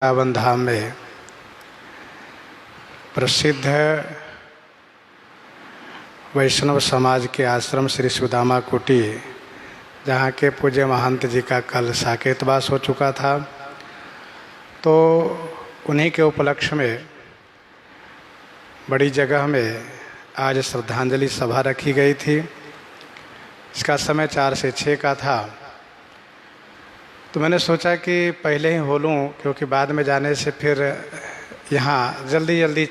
वृंदावन धाम में प्रसिद्ध वैष्णव समाज के आश्रम श्री सुदामा कुटी, जहाँ के पूज्य महंत जी का कल साकेतवास हो चुका था, तो उन्हीं के उपलक्ष्य में बड़ी जगह में आज श्रद्धांजलि सभा रखी गई थी। इसका समय 4 से 6 का था, तो मैंने सोचा कि पहले ही हो लूँ, क्योंकि बाद में जाने से फिर यहाँ जल्दी जल्दी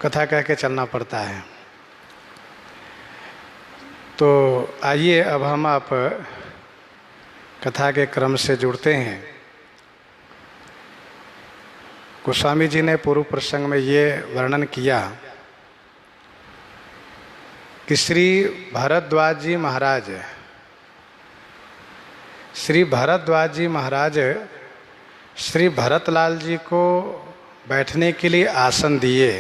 कथा कह के चलना पड़ता है। तो आइए अब हम आप कथा के क्रम से जुड़ते हैं। गोस्वामी जी ने पूर्व प्रसंग में ये वर्णन किया कि श्री भरद्वाज जी महाराज श्री भरतलाल जी को बैठने के लिए आसन दिए,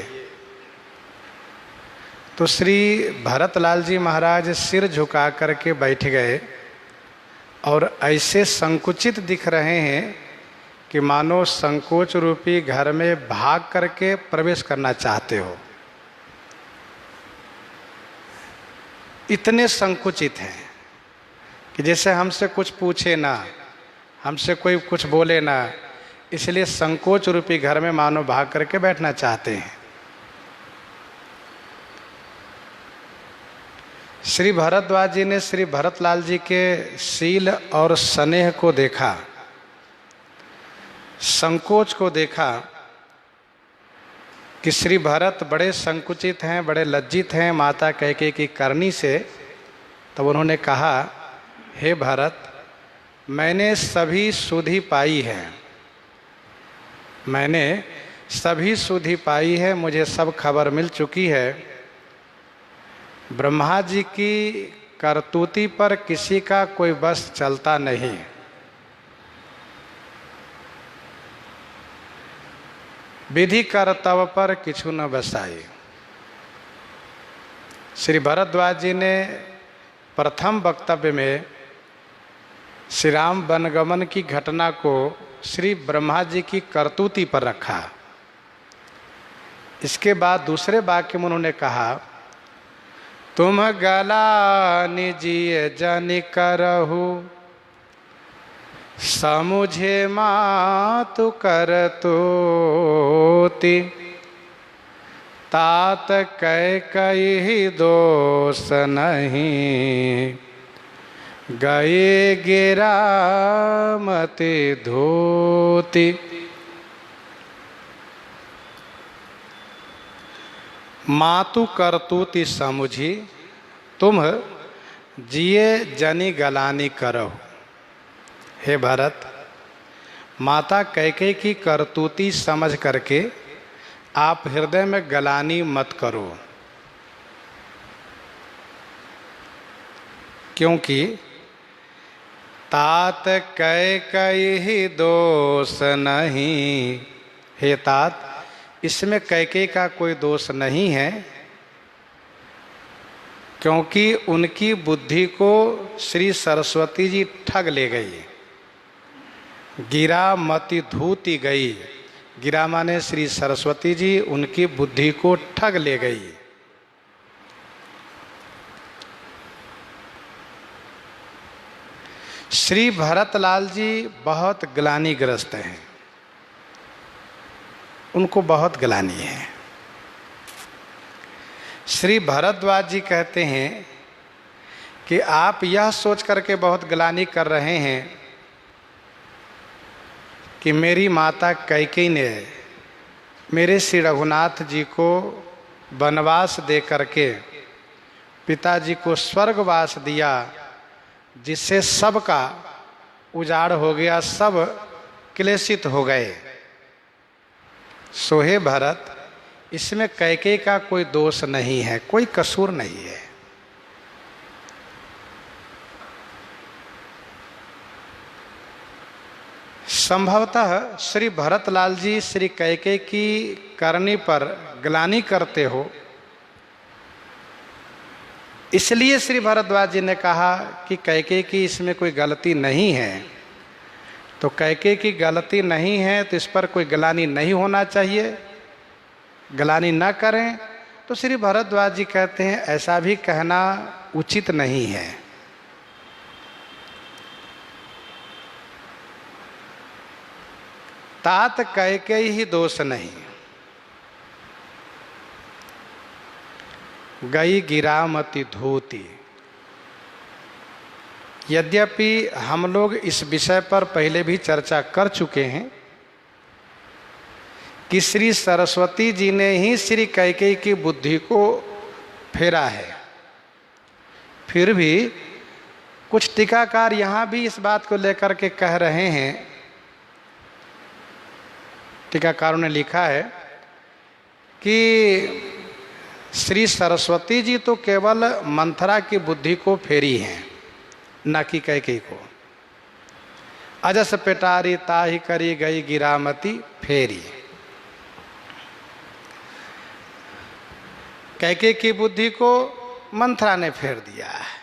तो श्री भरतलाल जी महाराज सिर झुका करके बैठ गए और ऐसे संकुचित दिख रहे हैं कि मानो संकोच रूपी घर में भाग करके प्रवेश करना चाहते हो। इतने संकुचित हैं कि जैसे हमसे कुछ पूछे ना, हमसे कोई कुछ बोले ना, इसलिए संकोच रूपी घर में मानो भाग करके बैठना चाहते हैं। श्री भरद्वाज जी ने श्री भरतलाल जी के शील और स्नेह को देखा, संकोच को देखा कि श्री भरत बड़े संकुचित हैं, बड़े लज्जित हैं माता कैकेयी की करनी से। तब उन्होंने कहा, हे भरत, मैंने सभी सुधि पाई है, मैंने सभी सुधि पाई है, मुझे सब खबर मिल चुकी है। ब्रह्मा जी की करतूती पर किसी का कोई बस चलता नहीं। विधि करतव पर किछु न बसाई। श्री भरद्वाज जी ने प्रथम वक्तव्य में श्री राम वनगमन की घटना को श्री ब्रह्मा जी की करतूती पर रखा। इसके बाद दूसरे वाक्य में उन्होंने कहा, तुम गला निजिय जन करहु, समुझे मातु करतूति, तात कैकेयी दोष नहीं, गए गिरा मति धोती। मातु करतूति समुझी, तुम जिये जनी गलानी करो। हे भरत, माता कैकेयी की करतूती समझ करके आप हृदय में गलानी मत करो, क्योंकि तात कैकेयी दोष नहीं। हे तात, इसमें कैकेयी का कोई दोष नहीं है, क्योंकि उनकी बुद्धि को श्री सरस्वती जी ठग ले गई। गिरा मति धूति गई। गिरा माने श्री सरस्वती जी उनकी बुद्धि को ठग ले गई। श्री भरतलाल जी बहुत ग्लानिग्रस्त हैं, उनको बहुत ग्लानि है। श्री भरद्वाज जी कहते हैं कि आप यह सोच करके बहुत ग्लानि कर रहे हैं कि मेरी माता कैकेयी ने मेरे श्री रघुनाथ जी को वनवास दे करके पिताजी को स्वर्गवास दिया, जिससे सबका उजाड़ हो गया, सब क्लेशित हो गए। सो हे भरत, इसमें कैकेयी का कोई दोष नहीं है, कोई कसूर नहीं है। संभवतः श्री भरतलाल जी श्री कैकेयी की करनी पर ग्लानि करते हो, इसलिए श्री भरद्वाज जी ने कहा कि कैकेयी की इसमें कोई गलती नहीं है, तो कैकेयी की गलती नहीं है तो इस पर कोई ग्लानि नहीं होना चाहिए, ग्लानि न करें। तो श्री भरद्वाज जी कहते हैं ऐसा भी कहना उचित नहीं है। तात कैकेयी ही दोष नहीं, गई गिरामती धूति। यद्यपि हम लोग इस विषय पर पहले भी चर्चा कर चुके हैं कि श्री सरस्वती जी ने ही श्री कैकेयी की बुद्धि को फेरा है। फिर भी कुछ टीकाकार यहाँ भी इस बात को लेकर के कह रहे हैं। टीकाकारों ने लिखा है कि श्री सरस्वती जी तो केवल मंथरा की बुद्धि को फेरी हैं, न कि कैकेयी को। अजस पेटारी ताही करी गई गिरामती फेरी। कैकेयी की बुद्धि को मंथरा ने फेर दिया है,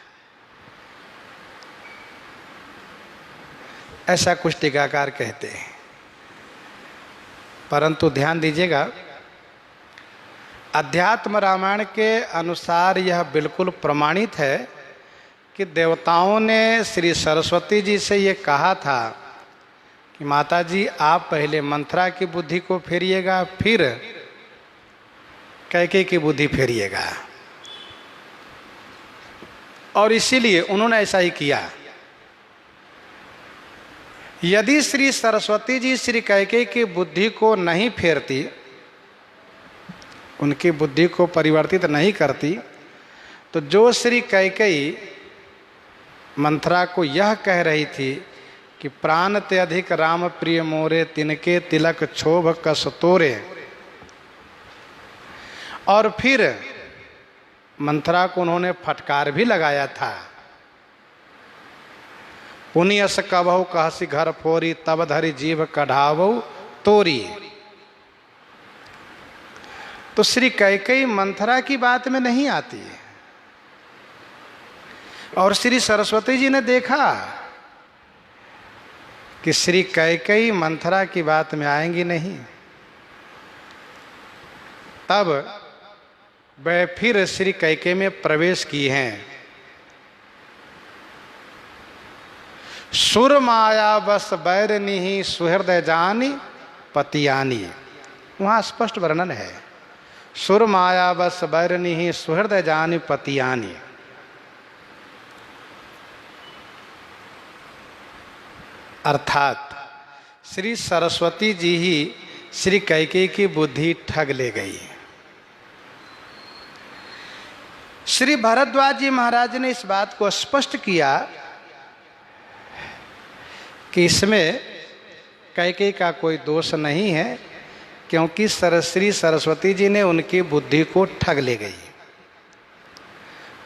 ऐसा कुछ टीकाकार कहते हैं। परंतु ध्यान दीजिएगा, अध्यात्म रामायण के अनुसार यह बिल्कुल प्रमाणित है कि देवताओं ने श्री सरस्वती जी से ये कहा था कि माता जी आप पहले मंथरा की बुद्धि को फेरिएगा, फिर कैकेयी की बुद्धि फेरिएगा। और इसीलिए उन्होंने ऐसा ही किया। यदि श्री सरस्वती जी श्री कैकेयी की बुद्धि को नहीं फेरती, उनकी बुद्धि को परिवर्तित नहीं करती, तो जो श्री कैकेयी मंथरा को यह कह रही थी कि प्राण ते अधिक राम प्रिय मोरे, तिनके तिलक क्षोभ कस तोरे, और फिर मंथरा को उन्होंने फटकार भी लगाया था, पुनियस कबहु कहसी घर फोरी, तब धरी जीभ कढ़ावऊ तोरी। तो श्री कैकेयी मंथरा की बात में नहीं आती है। और श्री सरस्वती जी ने देखा कि श्री कैकेयी मंथरा की बात में आएंगी नहीं, तब वे फिर श्री कैकेयी में प्रवेश किए हैं। सुर माया बस बैरनी सुहृदय जानी पतियानी, वहाँ स्पष्ट वर्णन है। सुर माया बस बैरनी सुहृदय जानी पतियानी। अर्थात श्री सरस्वती जी ही श्री कैकेयी की बुद्धि ठग ले गई। श्री भरद्वाज जी महाराज ने इस बात को स्पष्ट किया कि इसमें कैकेयी का कोई दोष नहीं है, क्योंकि श्री सरस्वती जी ने उनकी बुद्धि को ठग ले गई।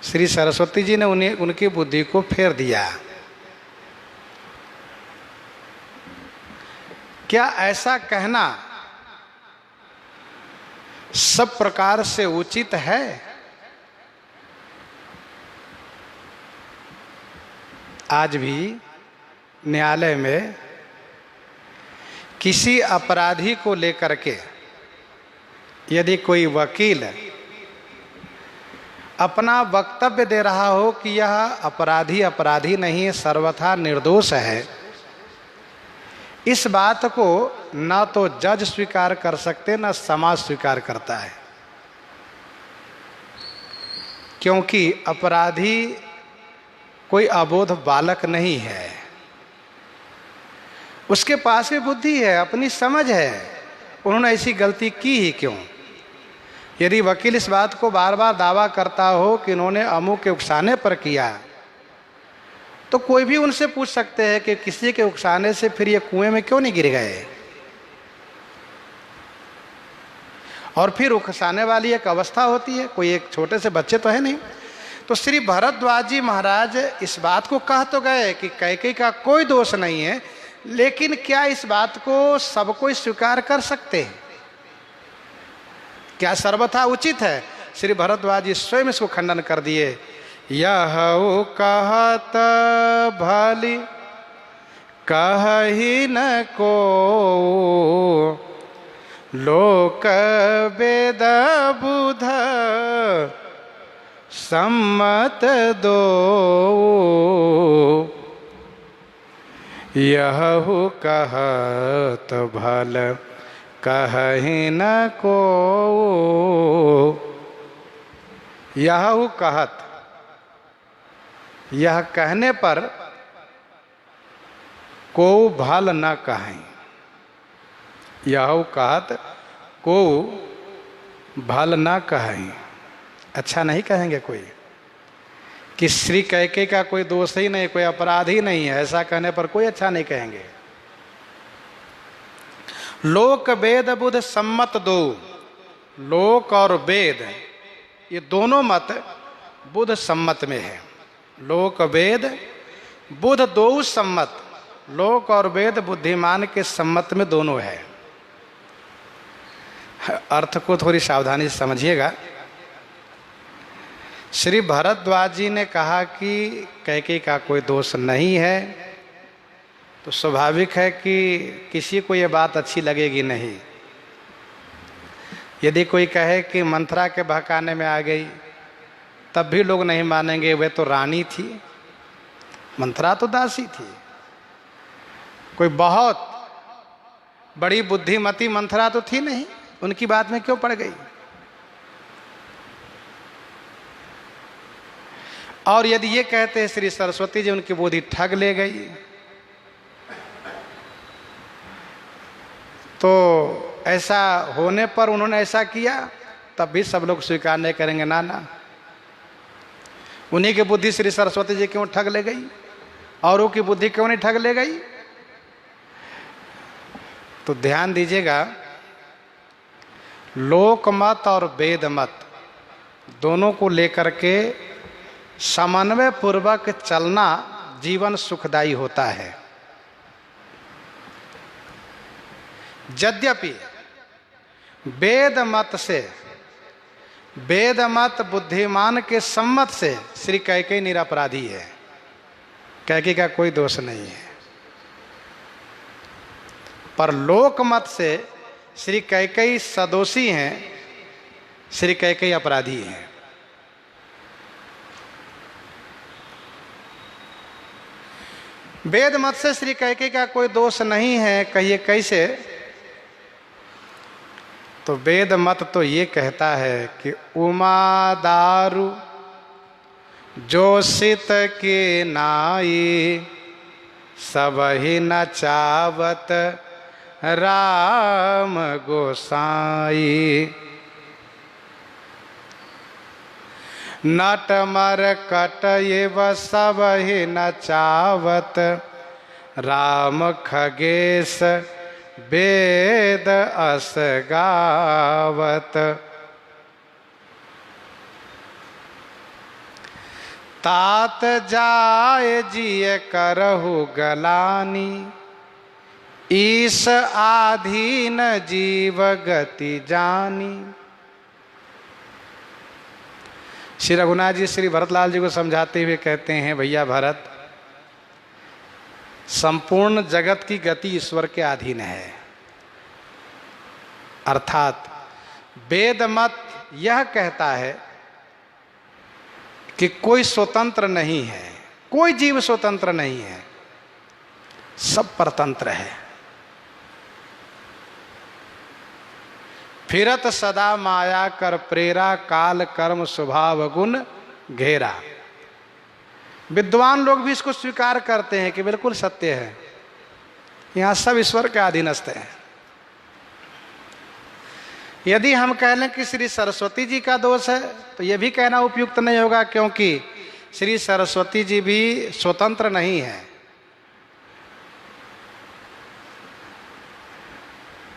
श्री सरस्वती जी ने उनकी बुद्धि को फेर दिया। क्या ऐसा कहना सब प्रकार से उचित है? आज भी न्यायालय में किसी अपराधी को लेकर के यदि कोई वकील अपना वक्तव्य दे रहा हो कि यह अपराधी नहीं है, सर्वथा निर्दोष है, इस बात को ना तो जज स्वीकार कर सकते ना समाज स्वीकार करता है। क्योंकि अपराधी कोई अबोध बालक नहीं है, उसके पास भी बुद्धि है, अपनी समझ है, उन्होंने ऐसी गलती की ही क्यों? यदि वकील इस बात को बार बार दावा करता हो कि इन्होंने अमुक के उकसाने पर किया, तो कोई भी उनसे पूछ सकते हैं कि किसी के उकसाने से फिर ये कुएं में क्यों नहीं गिर गए। और फिर उकसाने वाली एक अवस्था होती है, कोई एक छोटे से बच्चे तो है नहीं। तो श्री भरद्वाज जी महाराज इस बात को कह तो गए कि कैकेयी का कोई दोष नहीं है, लेकिन क्या इस बात को सब कोई स्वीकार कर सकते हैं? क्या सर्वथा उचित है? श्री भरद्वाज जी स्वयं इसको खंडन कर दिए। यह कहत भली कहहि न को लोक वेद बुध सम्मत दो यहु कहत भल कहहि न को। यहु कहत, यह कहने पर को भल न कहें। यहु कहत को भल न कहें, अच्छा नहीं कहेंगे कोई कि श्री कैकेयी का कोई दोष ही नहीं, कोई अपराध ही नहीं है, ऐसा कहने पर कोई अच्छा नहीं कहेंगे। लोक वेद बुध सम्मत दो, लोक और वेद ये दोनों मत बुध सम्मत में है। लोक वेद बुध दो सम्मत, लोक और वेद बुद्धिमान के सम्मत में दोनों है। अर्थ को थोड़ी सावधानी से समझिएगा। श्री भरद्वाज जी ने कहा कि कैकेयी का कोई दोष नहीं है, तो स्वाभाविक है कि किसी को ये बात अच्छी लगेगी नहीं। यदि कोई कहे कि मंथरा के बहकाने में आ गई, तब भी लोग नहीं मानेंगे, वे तो रानी थी, मंथरा तो दासी थी। कोई बहुत बड़ी बुद्धिमती मंथरा तो थी नहीं, उनकी बात में क्यों पड़ गई। और यदि ये कहते हैं श्री सरस्वती जी उनकी बुद्धि ठग ले गई, तो ऐसा होने पर उन्होंने ऐसा किया, तब भी सब लोग स्वीकार नहीं करेंगे। ना ना, उन्हीं की बुद्धि श्री सरस्वती जी क्यों ठग ले गई, औरों की बुद्धि क्यों नहीं ठग ले गई। तो ध्यान दीजिएगा, लोक मत और वेद मत दोनों को लेकर के समन्वय पूर्वक चलना जीवन सुखदायी होता है। यद्यपि वेद मत से, वेद मत बुद्धिमान के सम्मत से श्री कैकेयी निरपराधी है, कैकेयी का कोई दोष नहीं है। पर लोक मत से श्री कैकेयी सदोषी हैं, श्री कैकेयी अपराधी हैं। वेद मत से श्री कैकेयी का कोई दोष नहीं है, कहिए कैसे। तो वेद मत तो ये कहता है कि उमा दारु जोशित के नाई सबहि नचावत राम गोसाई। नट मर कट एव सबहि नचावत राम खगेश वेद अस गावत। तात जाय जिय करहु गलानी ईश आधीन जीव गति जानी। श्री रघुनाथ जी श्री भरतलाल जी को समझाते हुए कहते हैं, भैया भरत, संपूर्ण जगत की गति ईश्वर के अधीन है। अर्थात वेद मत यह कहता है कि कोई स्वतंत्र नहीं है, कोई जीव स्वतंत्र नहीं है, सब परतंत्र है। फिरत सदा माया कर प्रेरा काल कर्म स्वभाव गुण घेरा। विद्वान लोग भी इसको स्वीकार करते हैं कि बिल्कुल सत्य है, यहाँ सब ईश्वर के अधीनस्थ हैं। यदि हम कह लें कि श्री सरस्वती जी का दोष है, तो यह भी कहना उपयुक्त नहीं होगा, क्योंकि श्री सरस्वती जी भी स्वतंत्र नहीं है।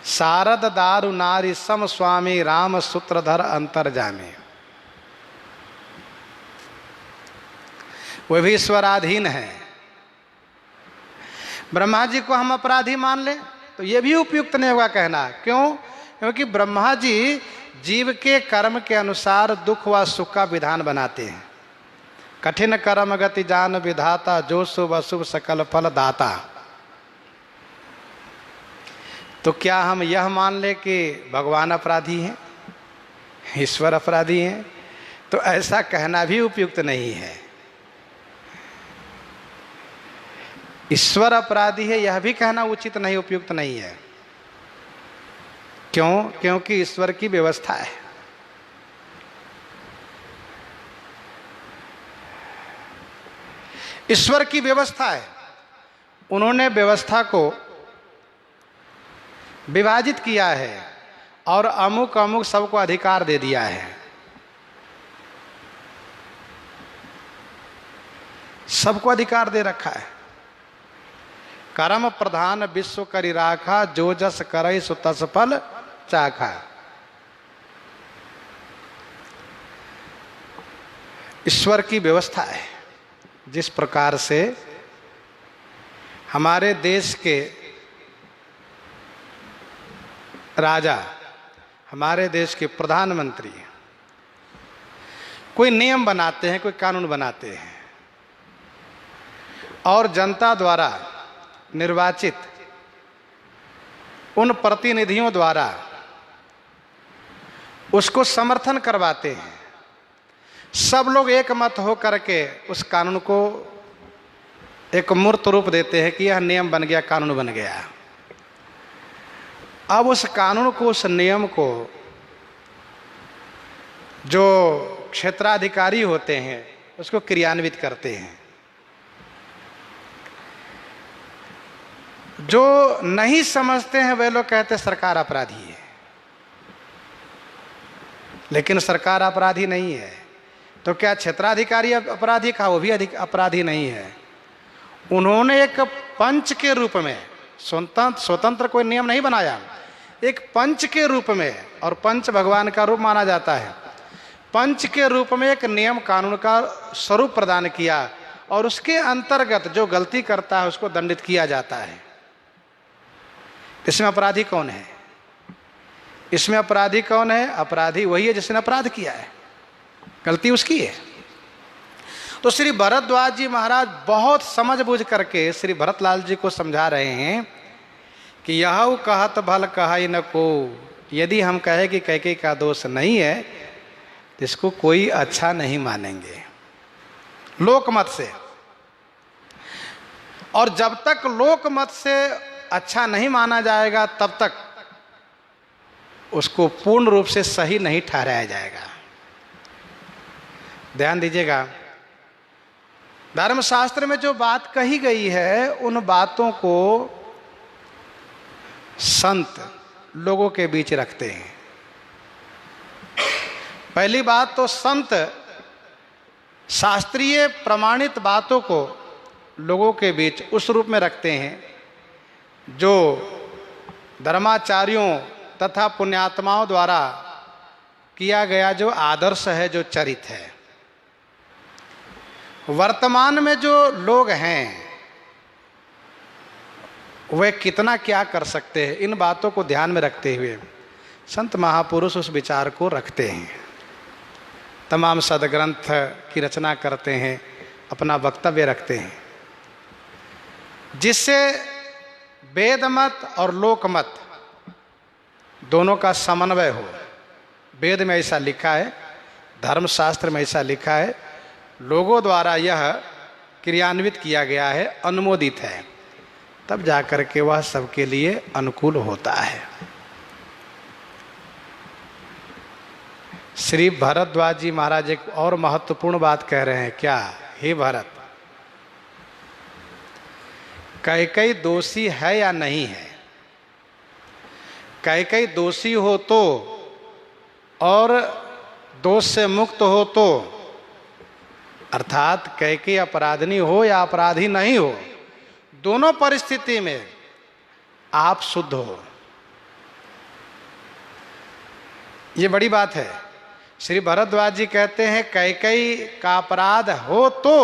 शारद दारु नारी सम स्वामी राम सूत्रधर अंतर्जामी, वे भी ईश्वराधीन है। ब्रह्मा जी को हम अपराधी मान लें तो यह भी उपयुक्त नहीं होगा कहना। क्यों? क्योंकि ब्रह्मा जी जीव के कर्म के अनुसार दुख व सुख का विधान बनाते हैं। कठिन कर्म गति जान विधाता जो शुभ अशुभ सकल फल दाता। तो क्या हम यह मान ले कि भगवान अपराधी हैं, ईश्वर अपराधी हैं? तो ऐसा कहना भी उपयुक्त नहीं है। ईश्वर अपराधी है यह भी कहना उचित नहीं, उपयुक्त नहीं है। क्यों? क्योंकि ईश्वर की व्यवस्था है। ईश्वर की व्यवस्था है, उन्होंने व्यवस्था को विभाजित किया है और अमुक अमुक सबको अधिकार दे दिया है। सबको अधिकार दे रखा है। कर्म प्रधान विश्व करी राखा, जो जस करई सो तस फल चाखा। ईश्वर की व्यवस्था है। जिस प्रकार से हमारे देश के राजा, हमारे देश के प्रधानमंत्री कोई नियम बनाते हैं, कोई कानून बनाते हैं और जनता द्वारा निर्वाचित उन प्रतिनिधियों द्वारा उसको समर्थन करवाते हैं। सब लोग एक मत हो करके उस कानून को एक मूर्त रूप देते हैं कि यह नियम बन गया, कानून बन गया। अब उस कानून को, उस नियम को जो क्षेत्राधिकारी होते हैं उसको क्रियान्वित करते हैं। जो नहीं समझते हैं वे लोग कहते हैं सरकार अपराधी है, लेकिन सरकार अपराधी नहीं है। तो क्या क्षेत्राधिकारी अपराधी का? वो भी अपराधी नहीं है। उन्होंने एक पंच के रूप में, स्वतंत्र कोई नियम नहीं बनाया, एक पंच के रूप में, और पंच भगवान का रूप माना जाता है, पंच के रूप में एक नियम कानून का स्वरूप प्रदान किया और उसके अंतर्गत जो गलती करता है उसको दंडित किया जाता है। इसमें अपराधी कौन है? इसमें अपराधी कौन है? अपराधी वही है जिसने अपराध किया है, गलती उसकी है। तो श्री भरद्वाज जी महाराज बहुत समझ बूझ करके श्री भरतलाल जी को समझा रहे हैं कि यह कहत भल कहाई न को। यदि हम कहें कि कैकेयी का दोष नहीं है तो इसको कोई अच्छा नहीं मानेंगे लोकमत से। और जब तक लोकमत से अच्छा नहीं माना जाएगा तब तक उसको पूर्ण रूप से सही नहीं ठहराया जाएगा। ध्यान दीजिएगा, धर्मशास्त्र में जो बात कही गई है उन बातों को संत लोगों के बीच रखते हैं। पहली बात तो संत शास्त्रीय प्रमाणित बातों को लोगों के बीच उस रूप में रखते हैं जो धर्माचार्यों तथा पुण्यात्माओं द्वारा किया गया जो आदर्श है, जो चरित है। वर्तमान में जो लोग हैं वे कितना क्या कर सकते हैं, इन बातों को ध्यान में रखते हुए संत महापुरुष उस विचार को रखते हैं। तमाम सदग्रंथ की रचना करते हैं, अपना वक्तव्य रखते हैं, जिससे वेद मत और लोक मत दोनों का समन्वय हो। वेद में ऐसा लिखा है, धर्मशास्त्र में ऐसा लिखा है, लोगों द्वारा यह क्रियान्वित किया गया है, अनुमोदित है, तब जाकर के वह सबके लिए अनुकूल होता है। श्री भरद्वाज जी महाराज एक और महत्वपूर्ण बात कह रहे हैं। क्या? हे भरत, कैकेयी दोषी है या नहीं है? कैकेयी दोषी हो तो और दोष से मुक्त हो तो, अर्थात कैकेयी अपराधिनी हो या अपराधी नहीं हो, दोनों परिस्थिति में आप शुद्ध हो। ये बड़ी बात है। श्री भरद्वाज जी कहते हैं कैकेयी का अपराध हो तो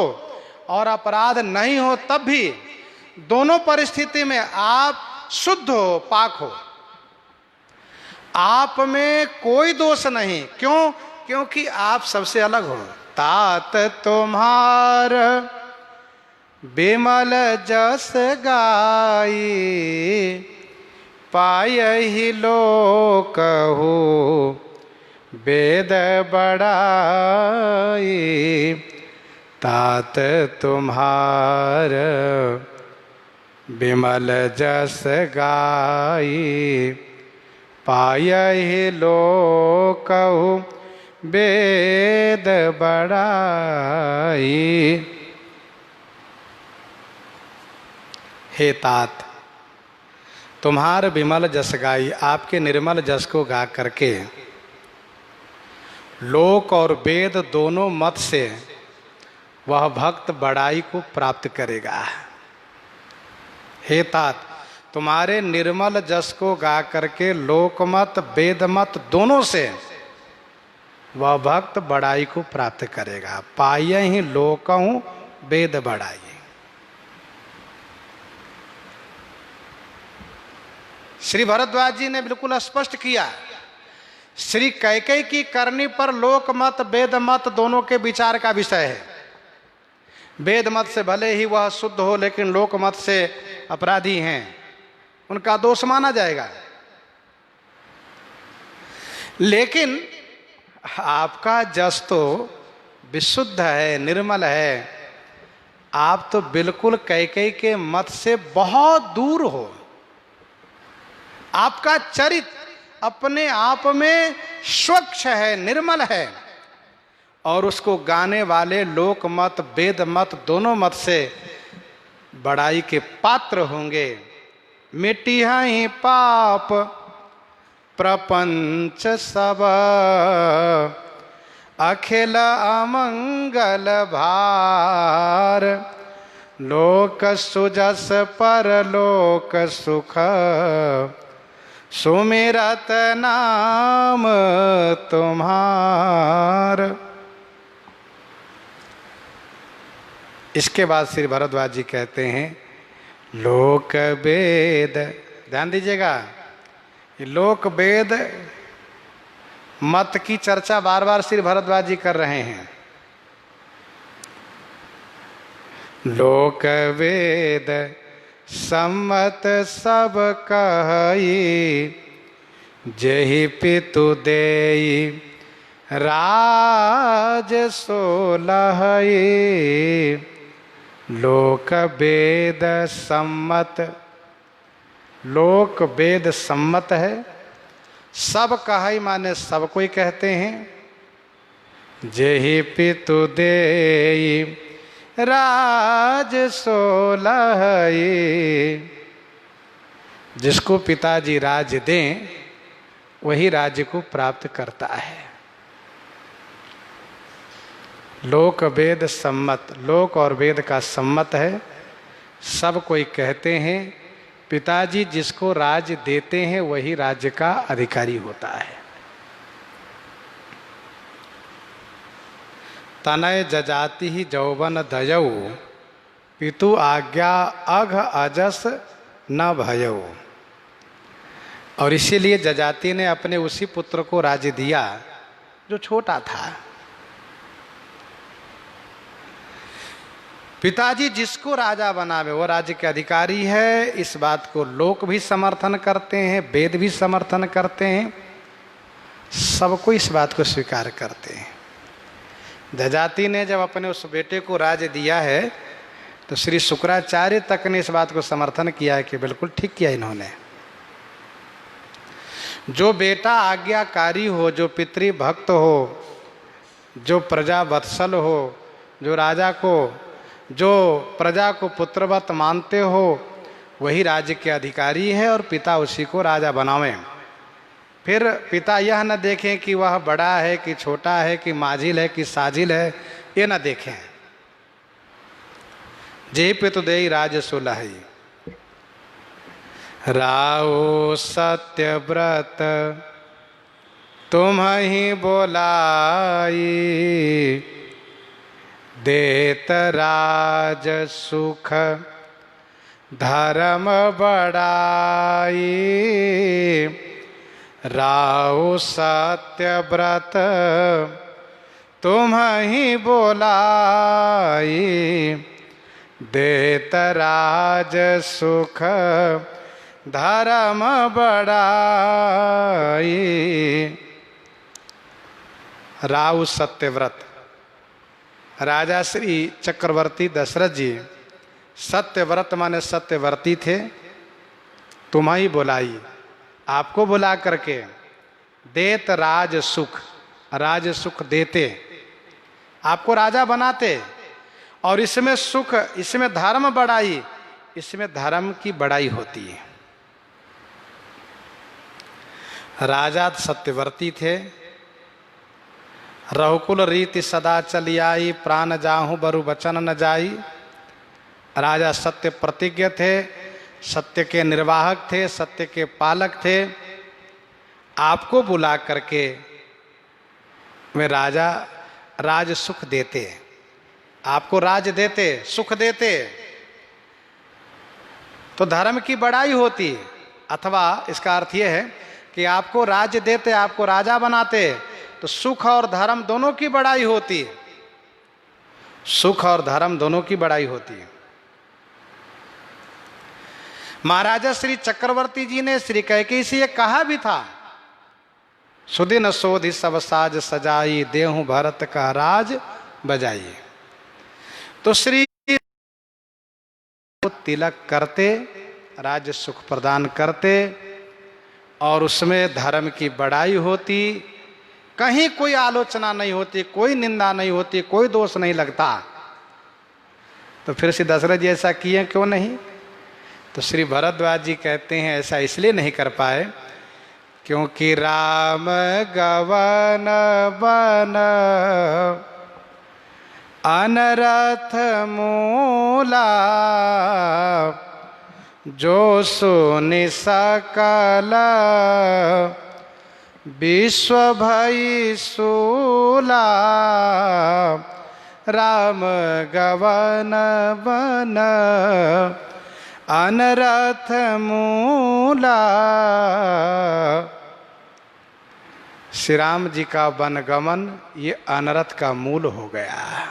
और अपराध नहीं हो तब भी, दोनों परिस्थिति में आप शुद्ध हो, पाक हो, आप में कोई दोष नहीं। क्यों? क्योंकि आप सबसे अलग हो। तात तुम्हार बिमल जस गाई, पायहि लोकहु वेद बड़ाई। तात तुम्हार विमल जस गाई। पायहि लोकहु वेद बड़ाई। हे तात, तुम्हार विमल जस गाई, आपके निर्मल जस को गा करके लोक और वेद दोनों मत से वह भक्त बड़ाई को प्राप्त करेगा। हे तात, तुम्हारे निर्मल जस को गा करके लोकमत वेदमत दोनों से वह भक्त बड़ाई को प्राप्त करेगा। पायहि लोकहु वेद बड़ाई। श्री भरद्वाज जी ने बिल्कुल स्पष्ट किया, श्री कैकेयी की करनी पर लोक मत वेद मत दोनों के विचार का विषय है। वेद मत से भले ही वह शुद्ध हो, लेकिन लोक मत से अपराधी हैं, उनका दोष माना जाएगा। लेकिन आपका जस तो विशुद्ध है, निर्मल है। आप तो बिल्कुल कैकेयी के मत से बहुत दूर हो। आपका चरित्र अपने आप में स्वच्छ है, निर्मल है, और उसको गाने वाले लोक मत वेद मत दोनों मत से बड़ाई के पात्र होंगे। मिटिहा ही पाप प्रपंच सब, अखिल अमंगल भार। लोक सुजस परलोक सुख, सुमिरत नाम तुम्हार। इसके बाद श्री भरद्वाज जी कहते हैं, लोक वेद, ध्यान दीजिएगा, ये लोक वेद मत की चर्चा बार बार श्री भरद्वाज जी कर रहे हैं। लोक वेद सम्मत सब कही, जेहि पितु देई राज सोलहई। लोक वेद सम्मत, लोक वेद सम्मत है। सब कहाई माने सब कोई कहते हैं। जेहि पितु देई राज सोलहई, जिसको पिताजी राज दें वही राज्य को प्राप्त करता है। लोक वेद सम्मत, लोक और वेद का सम्मत है। सब कोई कहते हैं पिताजी जिसको राज देते हैं वही राज्य का अधिकारी होता है। तनय जजाति ही जौवन दयऊ, पितु आज्ञा अघ अजस न भयऊ। और इसीलिए जजाति ने अपने उसी पुत्र को राज्य दिया जो छोटा था। पिताजी जिसको राजा बनावे वो राज्य के अधिकारी है। इस बात को लोक भी समर्थन करते हैं, वेद भी समर्थन करते हैं, सबको इस बात को स्वीकार करते हैं। जजाति ने जब अपने उस बेटे को राज्य दिया है तो श्री शुक्राचार्य तक ने इस बात को समर्थन किया है कि बिल्कुल ठीक किया इन्होंने। जो बेटा आज्ञाकारी हो, जो पितृभक्त हो, जो प्रजा वत्सल हो, जो राजा को, जो प्रजा को पुत्रवत मानते हो, वही राज्य के अधिकारी है और पिता उसी को राजा बनावें। फिर पिता यह न देखें कि वह बड़ा है कि छोटा है कि माझिल है कि साजिल है, ये न देखें। जे पितु देई राज सुलहई, राओ सत्य व्रत तुम ही बोलाई। देत राज सुख धर्म बढ़ाई। राओ सत्य व्रत तुम ही बोलाई। देत राज सुख धर्म बड़ाई। राव सत्यव्रत, राजा श्री चक्रवर्ती दशरथ जी सत्यव्रत माने सत्यवर्ती थे। तुम्हारी बुलाई, आपको बुला करके देत राज सुख, राज सुख देते, आपको राजा बनाते, और इसमें सुख, इसमें धर्म बढ़ाई, इसमें धर्म की बड़ाई होती है। राजा सत्यवर्ती थे। रघुकुल रीति सदा चली आई, प्राण जाहूं बरु वचन न जाई। राजा सत्य प्रतिज्ञ थे, सत्य के निर्वाहक थे, सत्य के पालक थे। आपको बुला करके वे राजा राज सुख देते, आपको राज देते, सुख देते, तो धर्म की बड़ाई होती। अथवा इसका अर्थ यह है कि आपको राज्य देते, आपको राजा बनाते, तो सुख और धर्म दोनों की बड़ाई होती, सुख और धर्म दोनों की बड़ाई होती। महाराजा श्री चक्रवर्ती जी ने श्री कैकेयी से यह कहा भी था, सुदिन सोधि सब साज सजाई, देहु भरत का राज बजाई। तो श्री तिलक करते, राज्य सुख प्रदान करते, और उसमें धर्म की बड़ाई होती, कहीं कोई आलोचना नहीं होती, कोई निंदा नहीं होती, कोई दोष नहीं लगता। तो फिर श्री दशरथ जी ऐसा किए क्यों नहीं? तो श्री भरद्वाज जी कहते हैं ऐसा इसलिए नहीं कर पाए क्योंकि राम गवन बन अनरथ मूला, जो सुनि सकल विश्व भई सूला। राम गवन बन अनरथ मूला। श्री राम जी का वनगमन ये अनरथ का मूल हो गया।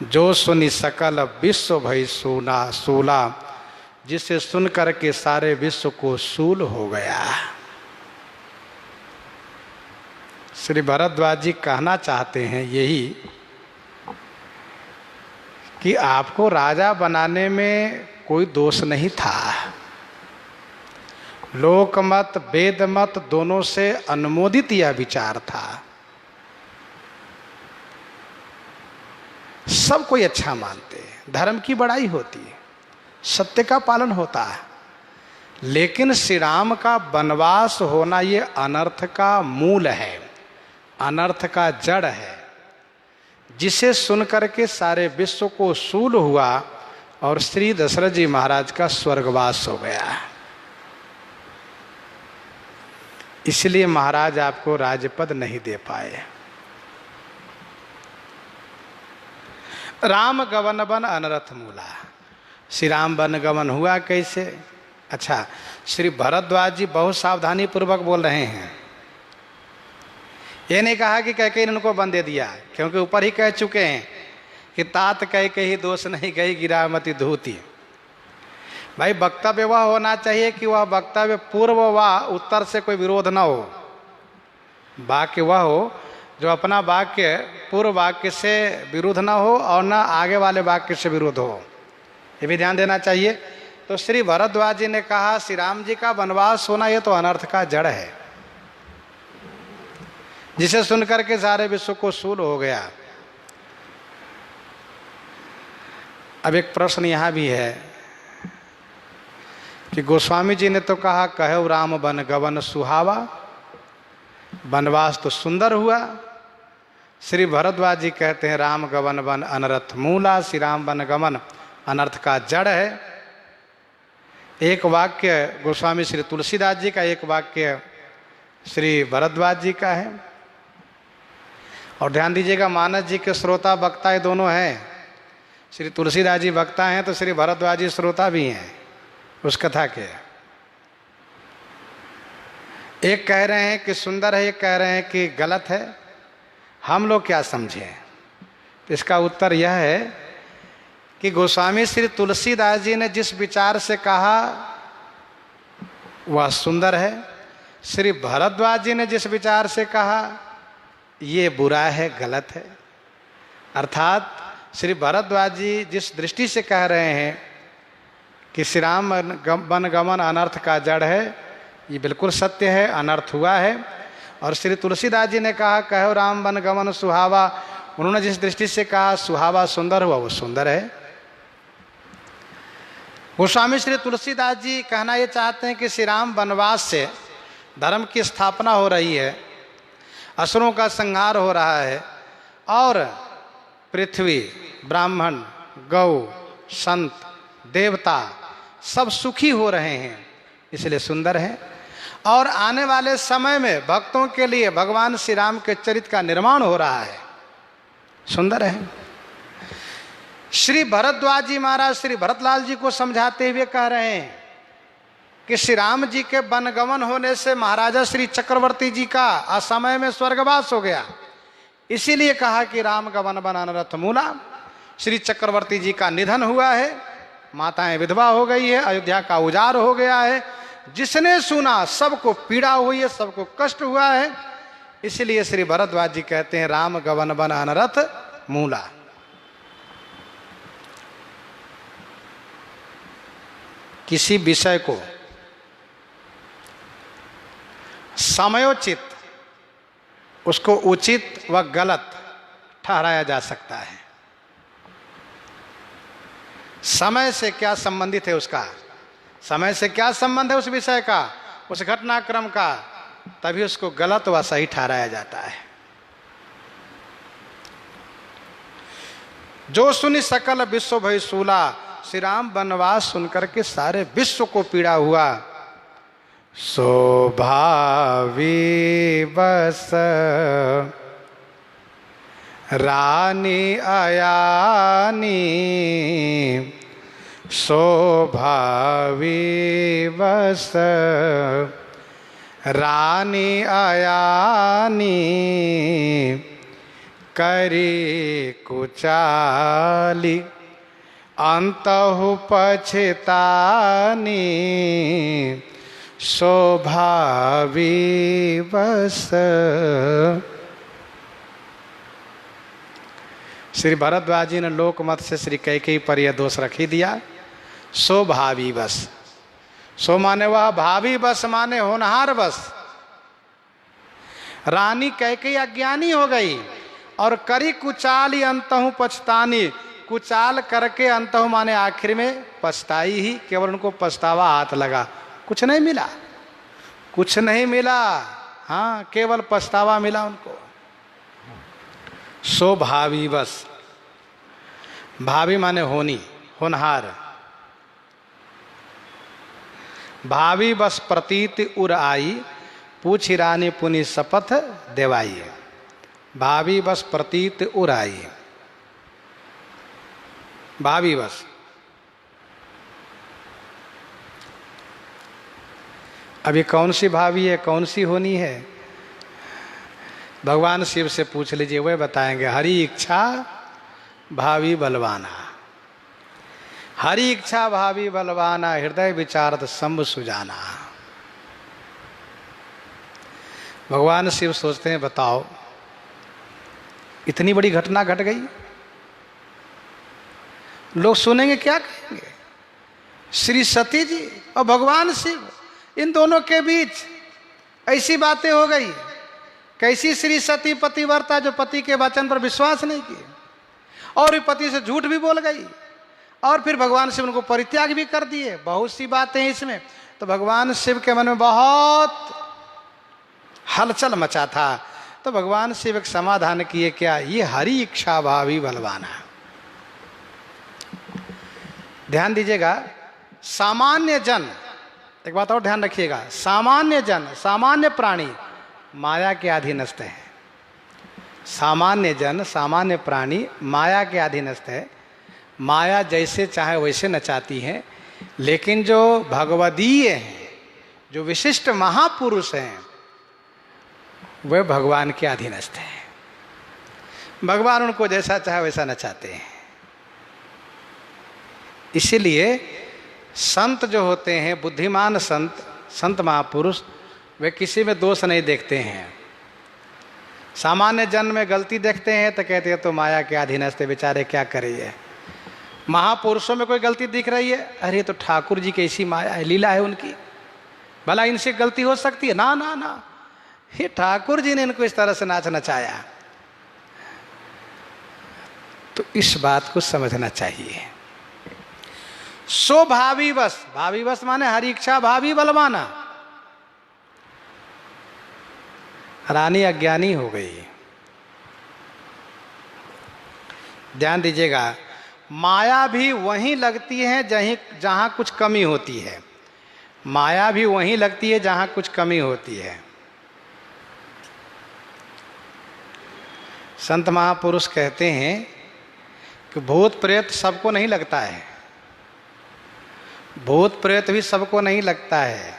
जो सुनि सकल विश्व भई सूना सूला, जिसे सुन करके सारे विश्व को सूल हो गया। श्री भरद्वाज जी कहना चाहते हैं यही कि आपको राजा बनाने में कोई दोष नहीं था। लोकमत वेदमत दोनों से अनुमोदित यह विचार था। सब कोई अच्छा मानते हैं, धर्म की बड़ाई होती है, सत्य का पालन होता है। लेकिन श्री राम का वनवास होना ये अनर्थ का मूल है, अनर्थ का जड़ है, जिसे सुनकर के सारे विश्व को सूल हुआ और श्री दशरथ जी महाराज का स्वर्गवास हो गया। इसलिए महाराज आपको राजपद नहीं दे पाए। राम गवन बन अनरथ मूला, श्री राम वन गमन हुआ कैसे? अच्छा, श्री भरद्वाज जी बहुत सावधानी पूर्वक बोल रहे हैं। ये नहीं कहा कि कैकेयी ने उनको वन दे दिया, क्योंकि ऊपर ही कह चुके हैं कि तात कैकेयी दोष नहीं गई गिरामती धूती। भाई वक्तव्य वह होना चाहिए कि वह वक्तव्य पूर्व व उत्तर से कोई विरोध न हो। वाक्य वह हो जो अपना वाक्य पूर्व वाक्य से विरुद्ध न हो और न आगे वाले वाक्य से विरुद्ध हो, ये भी ध्यान देना चाहिए। तो श्री भरद्वाज जी ने कहा श्री राम जी का वनवास होना ये तो अनर्थ का जड़ है, जिसे सुनकर के सारे विश्व को सूल हो गया। अब एक प्रश्न यहाँ भी है कि गोस्वामी जी ने तो कहा कहो राम वन गवन सुहावा, वनवास तो सुंदर हुआ। श्री भरद्वाज जी कहते हैं राम गवन वन अनर्थ मूला, श्री राम वन गमन अनर्थ का जड़ है। एक वाक्य गोस्वामी श्री तुलसीदास जी का, एक वाक्य श्री भरद्वाज जी का है। और ध्यान दीजिएगा मानस जी के श्रोता वक्ता ये दोनों हैं। श्री तुलसीदास जी वक्ता हैं तो श्री भरद्वाज जी श्रोता भी हैं उस कथा के। एक कह रहे हैं कि सुंदर है, एक कह रहे हैं कि गलत है। हम लोग क्या समझें? इसका उत्तर यह है कि गोस्वामी श्री तुलसीदास जी ने जिस विचार से कहा वह सुंदर है। श्री भरद्वाज जी ने जिस विचार से कहा ये बुरा है, गलत है। अर्थात श्री भरद्वाज जी जिस दृष्टि से कह रहे हैं कि श्री राम वन गमन अनर्थ का जड़ है, ये बिल्कुल सत्य है, अनर्थ हुआ है। और श्री तुलसीदास जी ने कहा कहो राम वन गमन सुहावा, उन्होंने जिस दृष्टि से कहा सुहावा सुंदर हुआ, वो सुंदर है। गोस्वामी श्री तुलसीदास जी कहना ये चाहते हैं कि श्री राम वनवास से धर्म की स्थापना हो रही है, असुरों का संहार हो रहा है और पृथ्वी, ब्राह्मण, गौ, संत, देवता सब सुखी हो रहे हैं, इसलिए सुंदर है। और आने वाले समय में भक्तों के लिए भगवान श्री राम के चरित्र का निर्माण हो रहा है, सुंदर है। श्री भरद्वाज जी महाराज श्री भरतलाल जी को समझाते हुए कह रहे हैं कि श्री राम जी के वनगमन होने से महाराजा श्री चक्रवर्ती जी का असमय में स्वर्गवास हो गया, इसीलिए कहा कि राम गमन वन अनर्थ मूला। श्री चक्रवर्ती जी का निधन हुआ है, माताएं विधवा हो गई है, अयोध्या का उजाड़ हो गया है, जिसने सुना सबको पीड़ा हुई है, सबको कष्ट हुआ है, इसलिए श्री भरद्वाज जी कहते हैं राम गमन वन अनर्थ मूला। किसी विषय को समयोचित, उसको उचित व गलत ठहराया जा सकता है। समय से क्या संबंधित है उसका, समय से क्या संबंध है उस विषय का, उस घटनाक्रम का, तभी उसको गलत व सही ठहराया जाता है। जो सुनि सकल विश्व भय सूला, श्री राम वनवास सुनकर के सारे विश्व को पीड़ा हुआ। सो भावी बस रानी अयानी, सो भावी बस रानी अयानी, करी कुचाली अंतहु पछतानी, शोभावी बस। श्री भरद्वाज जी ने लोकमत से श्री कैकेयी पर यह दोष रख ही दिया, शोभावी बस। सो माने वह, भावी बस माने होनहार बस। रानी कैकेयी अज्ञानी हो गई और करी कुचाली अंतहु पछतानी, कुचाल करके अंतहु माने आखिर में पछताई ही, केवल उनको पछतावा हाथ लगा, कुछ नहीं मिला, कुछ नहीं मिला, हाँ केवल पछतावा मिला उनको। सो भावी बस, भावी माने होनी, होनहार। भावी बस प्रतीत उर आई, पूछी रानी पुनि शपथ देवाई। भावी बस प्रतीत उर आई, भावी बस। अब ये कौन सी भावी है, कौन सी होनी है, भगवान शिव से पूछ लीजिए, वह बताएंगे। हरि इच्छा भावी बलवाना, हरि इच्छा भावी बलवाना, हृदय विचारत शंभ सुजाना। भगवान शिव सोचते हैं बताओ इतनी बड़ी घटना घट गई, लोग सुनेंगे क्या कहेंगे। श्री सती जी और भगवान शिव, इन दोनों के बीच ऐसी बातें हो गई। कैसी श्री सती पतिव्रता जो पति के वचन पर विश्वास नहीं की और पति से झूठ भी बोल गई, और फिर भगवान शिव उनको परित्याग भी कर दिए। बहुत सी बातें हैं इसमें। तो भगवान शिव के मन में बहुत हलचल मचा था। तो भगवान शिव एक समाधान किए, क्या, ये हरि इच्छा भावी बलवाना। ध्यान दीजिएगा, सामान्य जन, एक बात और ध्यान रखिएगा, सामान्य जन, सामान्य प्राणी माया के अधीनस्थ है। सामान्य जन, सामान्य प्राणी माया के अधीनस्थ है। माया जैसे चाहे वैसे नचाती है, लेकिन जो भगवदीय हैं, जो विशिष्ट महापुरुष हैं, वे भगवान के अधीनस्थ हैं। भगवान उनको जैसा चाहे वैसा नचाते हैं। इसीलिए संत जो होते हैं, बुद्धिमान संत, संत महापुरुष वे किसी में दोष नहीं देखते हैं। सामान्य जन में गलती देखते हैं तो कहते हैं तो माया के अधीनस्थ बेचारे क्या करिए। महापुरुषों में कोई गलती दिख रही है, अरे तो ठाकुर जी की ऐसी माया है, लीला है उनकी, भला इनसे गलती हो सकती है? ना ना ना, ये ठाकुर जी ने इनको इस तरह से नाच नचाया। तो इस बात को समझना चाहिए। सो भावी बस, भावी बस माने हरी इच्छा भावी बलवाना। रानी अज्ञानी हो गई। ध्यान दीजिएगा, माया भी वहीं लगती है जहां कुछ कमी होती है। माया भी वहीं लगती है जहां कुछ कमी होती है। संत महापुरुष कहते हैं कि भूत प्रेत सबको नहीं लगता है, भूत प्रेत भी सबको नहीं लगता है।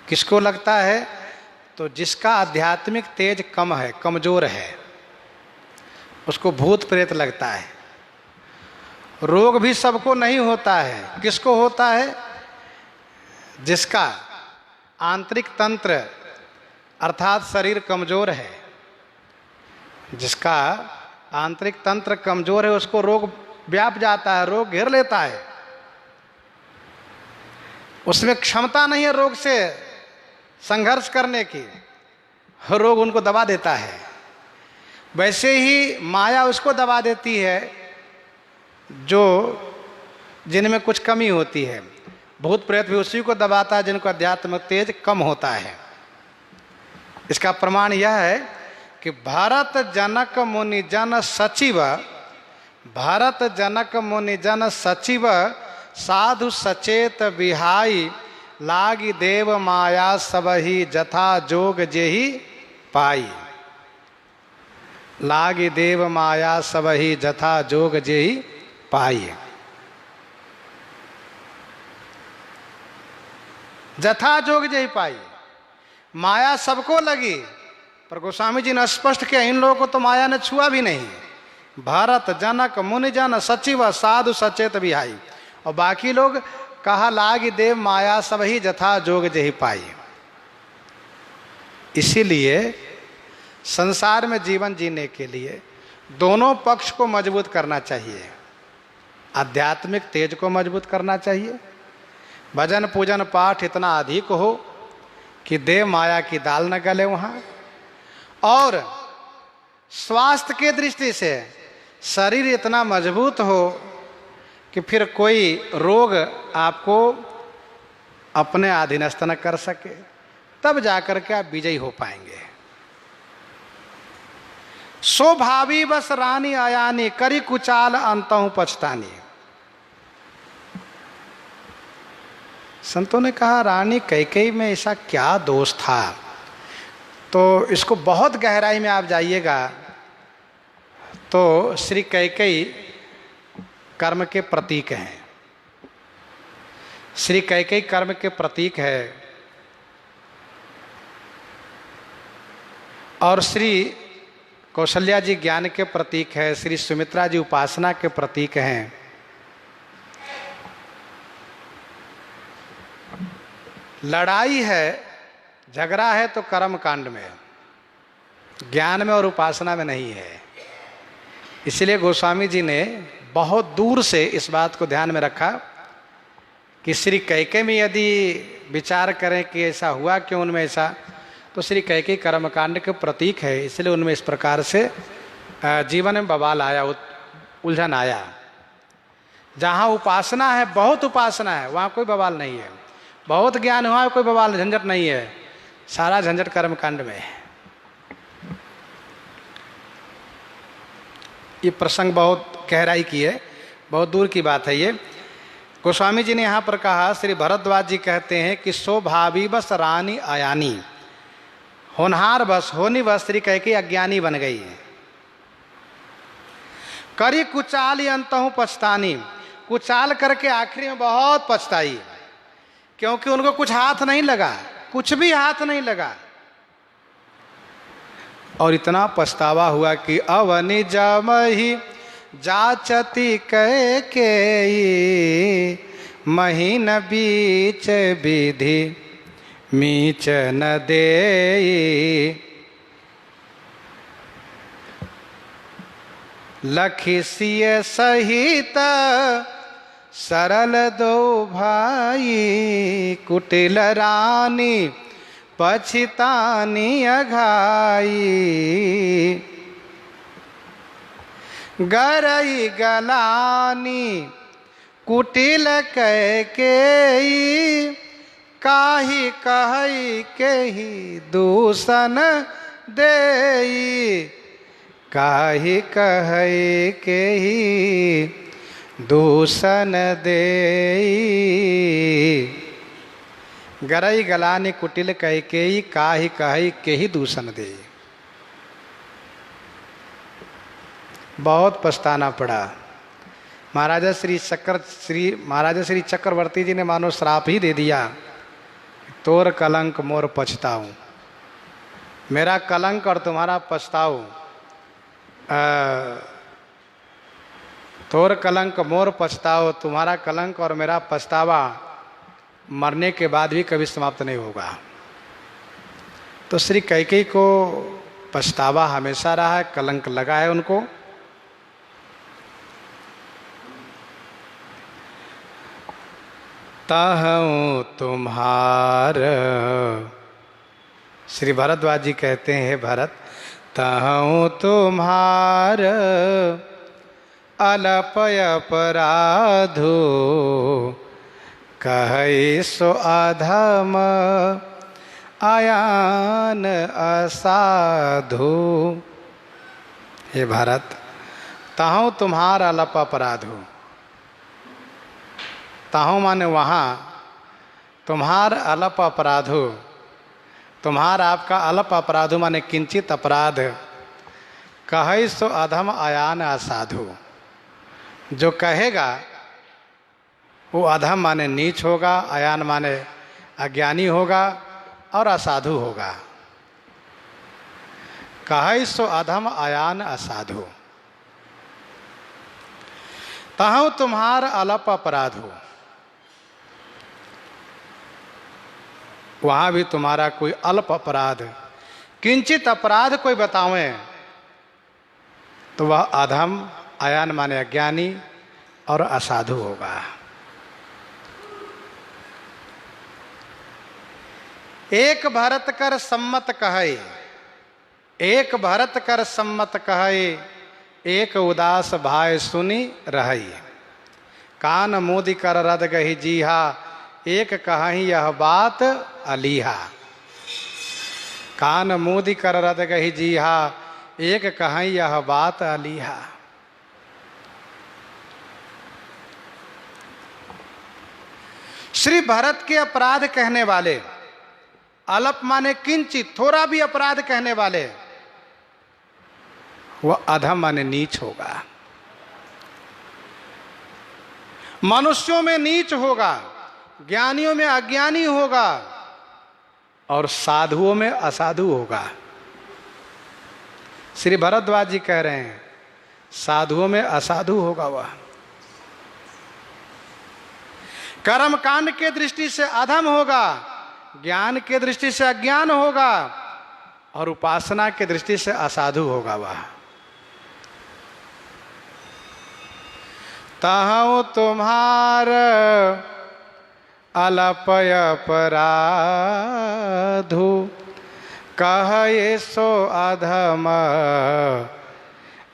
किसको लगता है? तो जिसका आध्यात्मिक तेज कम है, कमजोर है, उसको भूत प्रेत लगता है। रोग भी सबको नहीं होता है, किसको होता है? जिसका आंतरिक तंत्र अर्थात शरीर कमजोर है, जिसका आंतरिक तंत्र कमजोर है उसको रोग व्याप जाता है, रोग घेर लेता है। उसमें क्षमता नहीं है रोग से संघर्ष करने की, रोग उनको दबा देता है। वैसे ही माया उसको दबा देती है जो जिनमें कुछ कमी होती है। भूत प्रेत भी उसी को दबाता है जिनको अध्यात्म तेज कम होता है। इसका प्रमाण यह है कि भारत जनक मुनि जन सचिव, भारत जनक मुनि जन सचिव साधु सचेत बिहाई, लागी देव माया सबही जथा जोग जेहि पाई। लागी देव माया सबही जथा जोग जेहि पाई। जथा जोग जेहि पाई, माया सबको लगी, पर गोस्वामी जी ने स्पष्ट किया इन लोगों को तो माया ने छुआ भी नहीं। भारत जनक मुनि जन सचिव साधु सचेत बिहाई, और बाकी लोग कहा लागी देव माया सबही जथा जोग जेहि पाई। इसीलिए संसार में जीवन जीने के लिए दोनों पक्ष को मजबूत करना चाहिए। आध्यात्मिक तेज को मजबूत करना चाहिए, भजन पूजन पाठ इतना अधिक हो कि देव माया की दाल न गले वहाँ, और स्वास्थ्य के दृष्टि से शरीर इतना मजबूत हो कि फिर कोई रोग आपको अपने अधीनस्थ न कर सके, तब जाकर के आप विजयी हो पाएंगे। सो भावी बस रानी आयानी, करी कुचाल अंतहु पछतानी। संतों ने कहा रानी कैकेयी में ऐसा क्या दोष था? तो इसको बहुत गहराई में आप जाइएगा तो श्री कैकेयी कर्म के प्रतीक हैं। श्री कैकेयी कर्म के प्रतीक है, और श्री कौशल्या जी ज्ञान के प्रतीक है, श्री सुमित्रा जी उपासना के प्रतीक हैं। लड़ाई है, झगड़ा है तो कर्म कांड में, ज्ञान में और उपासना में नहीं है। इसलिए गोस्वामी जी ने बहुत दूर से इस बात को ध्यान में रखा कि श्री कैकेयी में यदि विचार करें कि ऐसा हुआ क्यों उनमें ऐसा, तो श्री कैकेयी कर्मकांड के प्रतीक है। इसलिए उनमें इस प्रकार से जीवन में बवाल आया, उलझन आया। जहाँ उपासना है, बहुत उपासना है, वहाँ कोई बवाल नहीं है। बहुत ज्ञान हुआ है, कोई बवाल झंझट नहीं है, सारा झंझट कर्मकांड में है। ये प्रसंग बहुत गहराई की है, बहुत दूर की बात है ये। गोस्वामी जी ने यहाँ पर कहा, श्री भरद्वाज जी कहते हैं कि सो भावी बस रानी आयानी, होनहार बस होनी बस श्री कैकेयी अज्ञानी बन गई है। करी कुचाल अंतहु पछतानी, कुचाल करके आखिरी में बहुत पछताई, क्योंकि उनको कुछ हाथ नहीं लगा, कुछ भी हाथ नहीं लगा। और इतना पछतावा हुआ कि अवनि जमहि जाचती कैकेयी, महीन बीच विधि मीच न देई। लखी सिय सहित सरल दो भाई, कुटिल रानी पछितानी अघाई। गरई गलानी कुटिल कैकेयी, काही कहई केही दूषण देई। काही कहई केही दूषण देई। गरई गलानी कुटिल कैकेयी, काही कहई केही दूषण देई। बहुत पछताना पड़ा। महाराजा श्री चक्रवर्ती जी ने मानो श्राप ही दे दिया, तोर कलंक मोर पछताऊं। मेरा कलंक और तुम्हारा पछताऊ, तोर कलंक मोर पछताओ, तुम्हारा कलंक और मेरा पछतावा मरने के बाद भी कभी समाप्त नहीं होगा। तो श्री कैकेयी को पछतावा हमेशा रहा है, कलंक लगा है उनको। ताहूँ तुम्हार, श्री भरद्वाज जी कहते हैं, भरत ताहूँ तुम्हार अलपय अपराधो, कहई सो अधम आयान असाधु। हे भरत, ताहूँ तुम्हार अलप अपराधो, ताहूँ माने वहाँ, तुम्हार अल्प अपराधो, तुम्हार आपका अल्प अपराधो माने किंचित अपराध। कहई सो अधम आयान असाधु, जो कहेगा वो अधम माने नीच होगा, आयान माने अज्ञानी होगा और असाधु होगा। कहई सो अधम आयान असाधु, ताहूँ तुम्हार अल्प अपराध हो, वहाँ भी तुम्हारा कोई अल्प अपराध, किंचित अपराध कोई बतावें तो वह अधम, आयान माने अज्ञानी और असाधु होगा। एक भरत कर सम्मत कहे, एक भरत कर सम्मत कहे, एक उदास भाई सुनी रही। कान मोदी कर रद गही जीहा, एक कहीं यह बात अलीहा। कान मोदी कर रद गही जीहा, एक कहीं यह बात अलीहा। श्री भरत के अपराध कहने वाले, अल्प माने किंचित, थोड़ा भी अपराध कहने वाले, वह अधम माने नीच होगा, मनुष्यों में नीच होगा, ज्ञानियों में अज्ञानी होगा और साधुओं में असाधु होगा। श्री भरद्वाज जी कह रहे हैं साधुओं में असाधु होगा वह। कर्म कांड के दृष्टि से अधम होगा, ज्ञान के दृष्टि से अज्ञान होगा और उपासना के दृष्टि से असाधु होगा वह। ताहूँ तुम्हार अलपय अपराधु, कहए सो अधम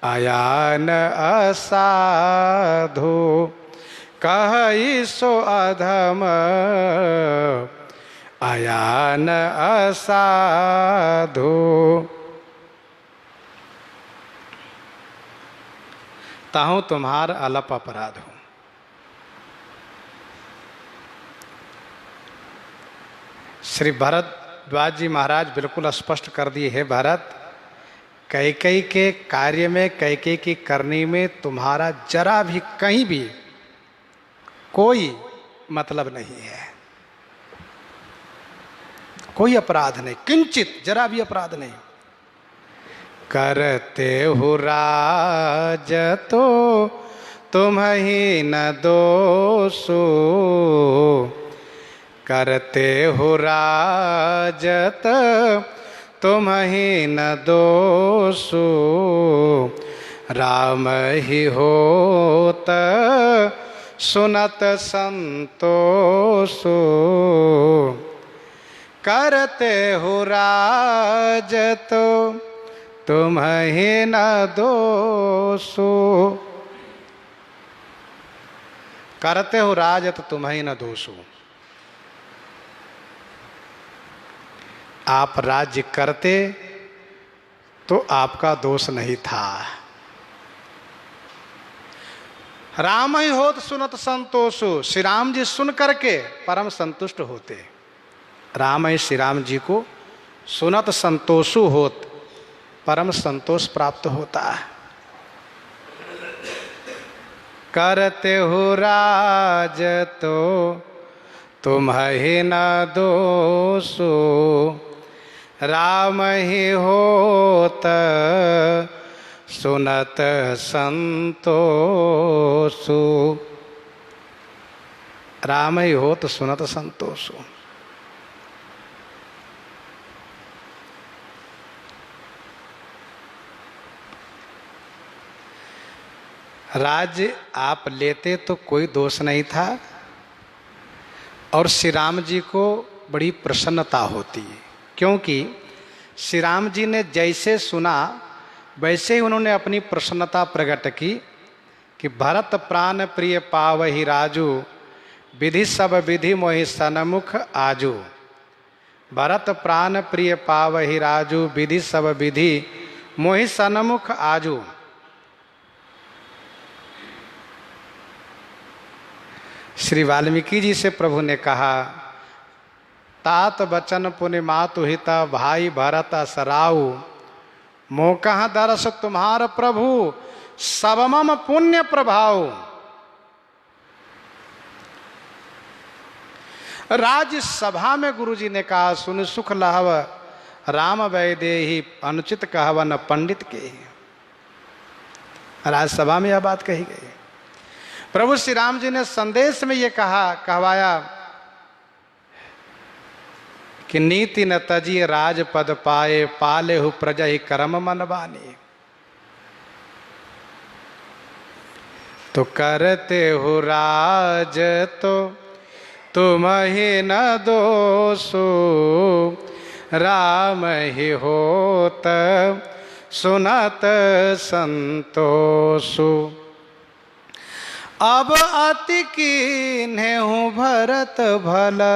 आयान असाधु। कहई सो अधम आयान असाधु। ताहूँ तुम्हार अलप अपराध हो। श्री भरद्वाज जी महाराज बिल्कुल स्पष्ट कर दिए, है भरत, कैकेयी के कार्य में, कैकेयी की करनी में तुम्हारा जरा भी कहीं भी कोई मतलब नहीं है, कोई अपराध नहीं, किंचित जरा भी अपराध नहीं। करते हो राज तो तुम ही न दोषो, करते हो राजत तुम ही न दोषो, राम ही होत सुनत संतोषो। करते हो राज तो तुम ही न दोषो, करते हो राज तो तुम ही न दोषो। आप राज्य करते तो आपका दोष नहीं था। राम ही होत सुनत संतोषो, श्री राम जी सुन करके परम संतुष्ट होते। राम ही श्री राम जी को सुनत संतोषु होत, परम संतोष प्राप्त होता है। करते हो राज तो तुम ही न दोषो, राम ही होत सुनत संतोषु। राम ही होत सुनत संतोषु। राज्य आप लेते तो कोई दोष नहीं था, और श्री राम जी को बड़ी प्रसन्नता होती, क्योंकि श्री राम जी ने जैसे सुना वैसे ही उन्होंने अपनी प्रसन्नता प्रकट की कि भरत प्राण प्रिय पावहि राजू, विधि सब विधि मोहि सन्मुख आजू। भरत प्राण प्रिय पावहि राजू, विधि सब विधि मोहि सन्मुख आजू। श्री वाल्मीकि जी से प्रभु ने कहा, तात बचन पुनि मातु हिता, भाई भरत असराऊ, मोह कहाँ दरस तुम्हार प्रभु, सब मम पुण्य प्रभाव। राज्यसभा में गुरुजी ने कहा, सुन सुख लहव राम वैदेही, अनुचित कहवन पंडित के। राज्यसभा में यह बात कही गई। प्रभु श्री राम जी ने संदेश में ये कहवाया कि नीति न तजी राजपद पाए, पाले हु प्रजा ही कर्म मन बानी। तो करते हो राज तो तुम ही न दोषो, राम ही होत सुनत संतोषु। अब अति कीन्हे हूँ भरत भला,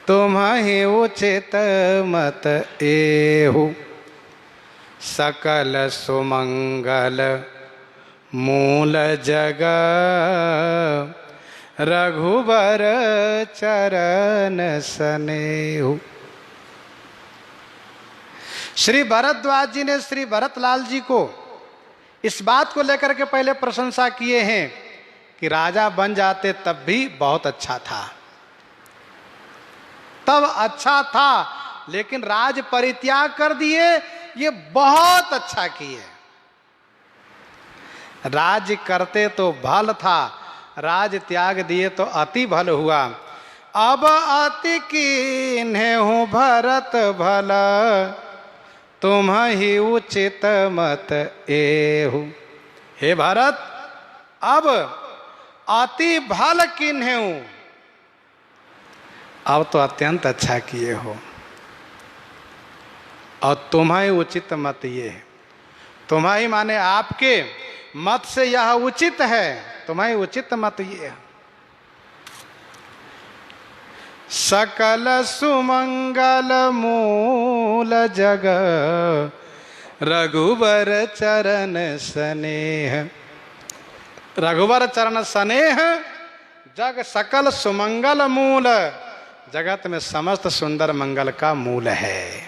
तुम ही उचित मत एहु, सकल सुमंगल मूल जग, रघुबर चरण सनेहु। श्री भरद्वाज जी ने श्री भरतलाल जी को इस बात को लेकर के पहले प्रशंसा किए हैं कि राजा बन जाते तब भी बहुत अच्छा था, तब अच्छा था, लेकिन राज परित्याग कर दिए, ये बहुत अच्छा किए। राज करते तो भल था, राज त्याग दिए तो अति भल हुआ। अब अति कीन्हे हूँ भरत भला, तुम ही उचित मत एहु। हे भरत, अब अति भल किन्हे हूँ, अब तो अत्यंत अच्छा किए हो, और तुम्हारी उचित मत ये है। तुम्हारी माने आपके मत से यह उचित है, तुम्हारी उचित मत ये है। सकल सुमंगल मूल जग, रघुबर चरण स्नेह। रघुबर चरण स्नेह जग सकल सुमंगल मूल, जगत में समस्त सुंदर मंगल का मूल है।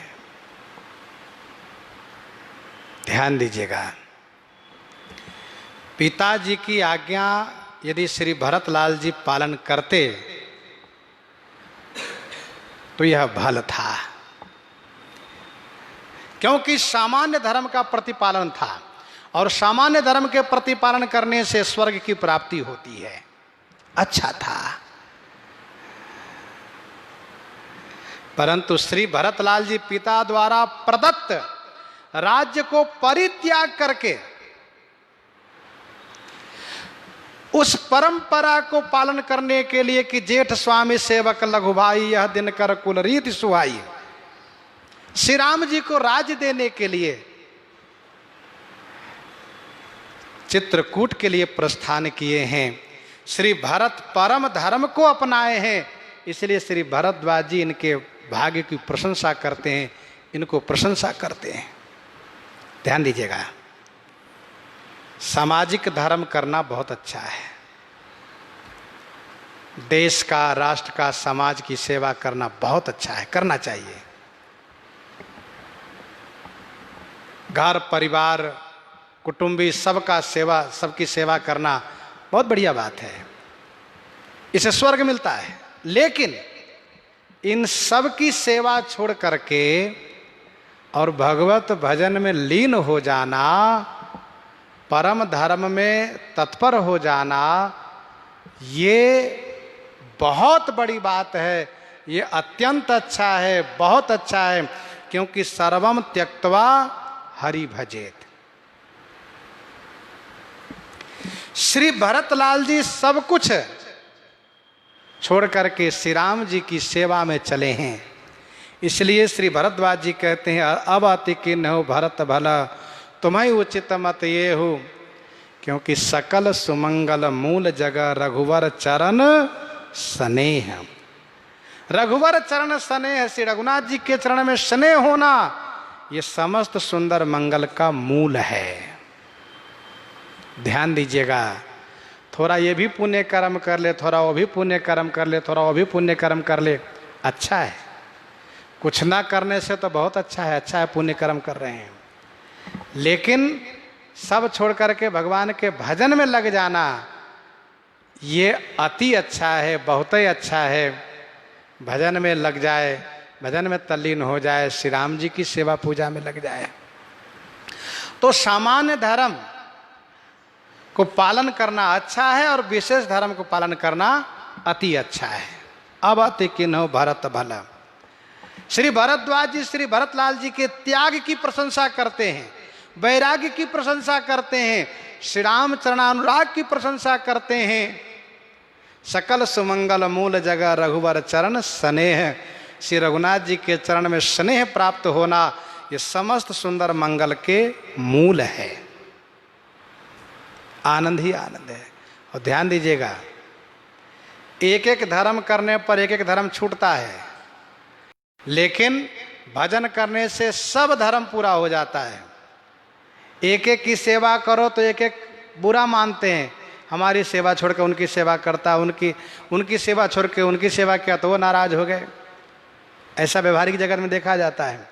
ध्यान दीजिएगा, पिताजी की आज्ञा यदि श्री भरतलाल जी पालन करते तो यह भल था, क्योंकि सामान्य धर्म का प्रतिपालन था, और सामान्य धर्म के प्रतिपालन करने से स्वर्ग की प्राप्ति होती है। अच्छा था। परंतु श्री भरतलाल जी पिता द्वारा प्रदत्त राज्य को परित्याग करके उस परंपरा को पालन करने के लिए कि जेठ स्वामी सेवक लघु भाई यह दिन कर कुल रीति सुहाई, श्री राम जी को राज्य देने के लिए चित्रकूट के लिए प्रस्थान किए हैं। श्री भरत परम धर्म को अपनाए हैं, इसलिए श्री भरद्वाज जी इनके भाग्य की प्रशंसा करते हैं, इनको प्रशंसा करते हैं। ध्यान दीजिएगा, सामाजिक धर्म करना बहुत अच्छा है। देश का, राष्ट्र का, समाज की सेवा करना बहुत अच्छा है, करना चाहिए। घर परिवार कुटुंबी सबका सेवा, सबकी सेवा करना बहुत बढ़िया बात है, इसे स्वर्ग मिलता है। लेकिन इन सब की सेवा छोड़ करके और भगवत भजन में लीन हो जाना, परम धर्म में तत्पर हो जाना, ये बहुत बड़ी बात है, ये अत्यंत अच्छा है, बहुत अच्छा है। क्योंकि सर्वम त्यक्त्वा हरि भजेत। श्री भरतलाल जी सब कुछ छोड़ करके श्री राम जी की सेवा में चले हैं। इसलिए श्री भरद्वाज जी कहते हैं अब अति किन हो भरत भला तुम्हें उचित मत ये हो, क्योंकि सकल सुमंगल मूल जगह रघुवर चरण स्नेह। रघुवर चरण स्नेह, श्री रघुनाथ जी के चरण में स्नेह होना, ये समस्त सुंदर मंगल का मूल है। ध्यान दीजिएगा, थोड़ा ये भी पुण्य कर्म कर ले, थोड़ा वो भी पुण्य कर्म कर ले, थोड़ा वो भी पुण्य कर्म कर ले, अच्छा है। कुछ ना करने से तो बहुत अच्छा है पुण्य कर्म कर रहे हैं। लेकिन सब छोड़ करके भगवान के भजन में लग जाना, ये अति अच्छा है, बहुत ही अच्छा है। भजन में लग जाए, भजन में तल्लीन हो जाए, श्री राम जी की सेवा पूजा में लग जाए, तो सामान्य धर्म को पालन करना अच्छा है और विशेष धर्म को पालन करना अति अच्छा है। अब अति किन्हो भरत भला। श्री भरद्वाज जी श्री भरतलाल जी के त्याग की प्रशंसा करते हैं, वैराग्य की प्रशंसा करते हैं, श्री राम चरणानुराग की प्रशंसा करते हैं। सकल सुमंगल मूल जगह रघुवर चरण स्नेह, श्री रघुनाथ जी के चरण में स्नेह प्राप्त होना, ये समस्त सुंदर मंगल के मूल है। आनंद ही आनंद है। और ध्यान दीजिएगा, एक एक धर्म करने पर एक एक धर्म छूटता है, लेकिन भजन करने से सब धर्म पूरा हो जाता है। एक एक की सेवा करो तो एक एक बुरा मानते हैं, हमारी सेवा छोड़ के उनकी सेवा करता, उनकी सेवा छोड़ के उनकी सेवा किया तो वो नाराज हो गए। ऐसा व्यवहारिक जगत में देखा जाता है।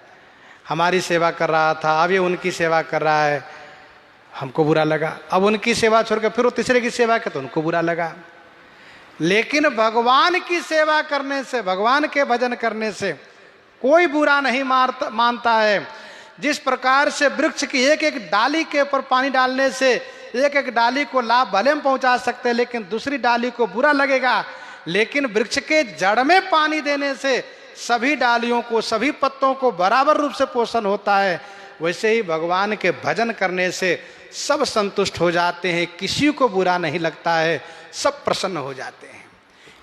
हमारी सेवा कर रहा था, अब ये उनकी सेवा कर रहा है, हमको बुरा लगा। अब उनकी सेवा छोड़ के फिर वो तीसरे की सेवा की तो उनको बुरा लगा। लेकिन भगवान की सेवा करने से, भगवान के भजन करने से कोई बुरा नहीं मानता है। जिस प्रकार से वृक्ष की एक एक डाली के ऊपर पानी डालने से एक एक डाली को लाभ भले में पहुंचा सकते हैं, लेकिन दूसरी डाली को बुरा लगेगा। लेकिन वृक्ष के जड़ में पानी देने से सभी डालियों को, सभी पत्तों को बराबर रूप से पोषण होता है। वैसे ही भगवान के भजन करने से सब संतुष्ट हो जाते हैं, किसी को बुरा नहीं लगता है, सब प्रसन्न हो जाते हैं।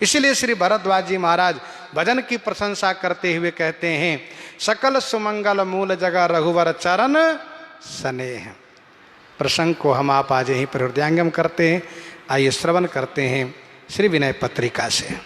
इसीलिए श्री भरद्वाज जी महाराज भजन की प्रशंसा करते हुए कहते हैं सकल सुमंगल मूल जगह रघुवर चरण स्नेह। प्रसंग को हम आप आज यहीं पर हृदयंगम करते हैं। आइए श्रवण करते हैं श्री विनय पत्रिका से।